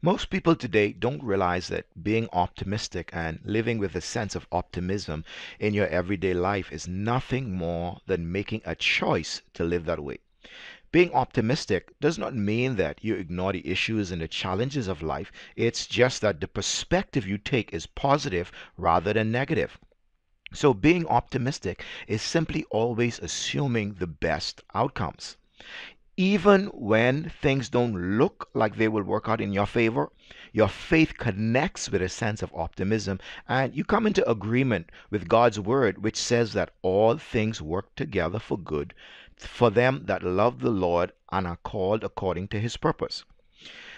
Most people today don't realize that being optimistic and living with a sense of optimism in your everyday life is nothing more than making a choice to live that way. Being optimistic does not mean that you ignore the issues and the challenges of life. It's just that the perspective you take is positive rather than negative. So, being optimistic is simply always assuming the best outcomes. Even when things don't look like they will work out in your favor, your faith connects with a sense of optimism and you come into agreement with God's word, which says that all things work together for good for them that love the Lord and are called according to his purpose.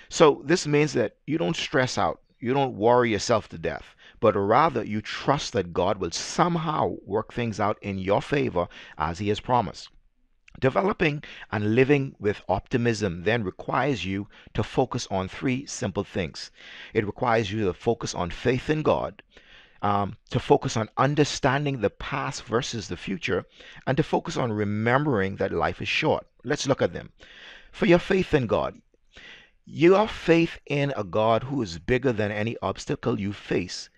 So, this means that you don't stress out, you don't worry yourself to death, but rather you trust that God will somehow work things out in your favor as he has promised. Developing and living with optimism then requires you to focus on three simple things. It requires you to focus on faith in God, to focus on understanding the past versus the future, and to focus on remembering that life is short. Let's look at them. For your faith in God, your faith in a God who is bigger than any obstacle you face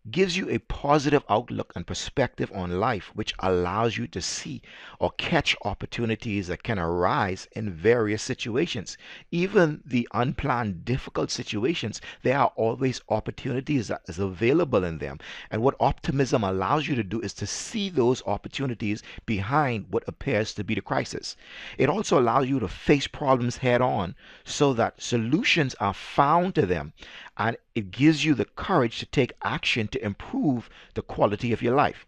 gives you a positive outlook and perspective on life, which allows you to see or catch opportunities that can arise in various situations. Even the unplanned, difficult situations, there are always opportunities that is available in them. And what optimism allows you to do is to see those opportunities behind what appears to be the crisis. It also allows you to face problems head on so that solutions are found to them and it gives you the courage to take action to improve the quality of your life.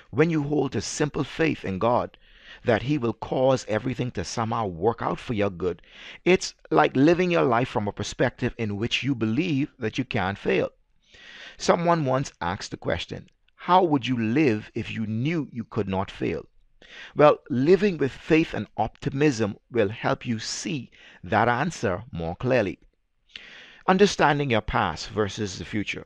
When you hold a simple faith in God that He will cause everything to somehow work out for your good, it's like living your life from a perspective in which you believe that you can't fail. Someone once asked the question, how would you live if you knew you could not fail? Well, living with faith and optimism will help you see that answer more clearly. Understanding your past versus the future.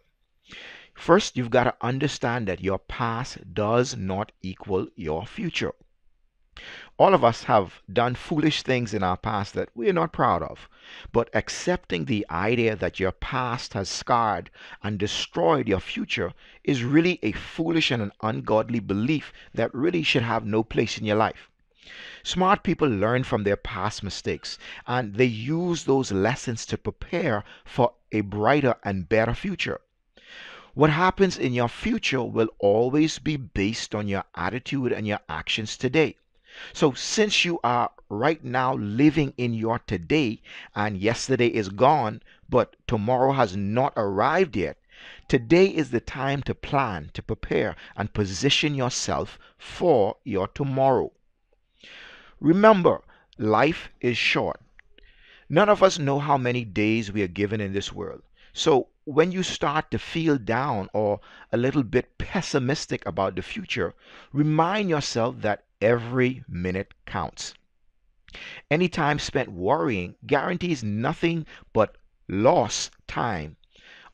First, you've got to understand that your past does not equal your future. All of us have done foolish things in our past that we are not proud of. But accepting the idea that your past has scarred and destroyed your future is really a foolish and an ungodly belief that really should have no place in your life. Smart people learn from their past mistakes and they use those lessons to prepare for a brighter and better future. What happens in your future will always be based on your attitude and your actions today. So, since you are right now living in your today and yesterday is gone, but tomorrow has not arrived yet, today is the time to plan, to prepare, and position yourself for your tomorrow. Remember, life is short. None of us know how many days we are given in this world. So, when you start to feel down or a little bit pessimistic about the future, remind yourself that every minute counts. Any time spent worrying guarantees nothing but lost time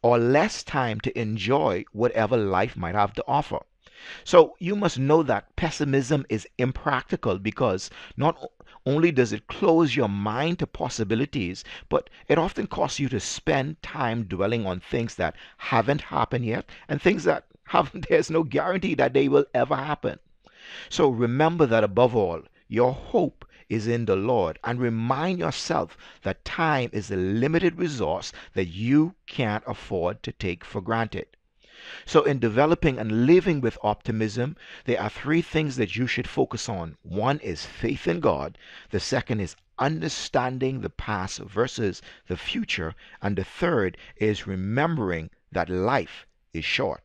or less time to enjoy whatever life might have to offer. So you must know that pessimism is impractical because not only does it close your mind to possibilities, but it often costs you to spend time dwelling on things that haven't happened yet and things that have there's no guarantee that they will ever happen. So remember that above all, your hope is in the Lord and remind yourself that time is a limited resource that you can't afford to take for granted. So, in developing and living with optimism, there are three things that you should focus on. One is faith in God, the second is understanding the past versus the future, and the third is remembering that life is short.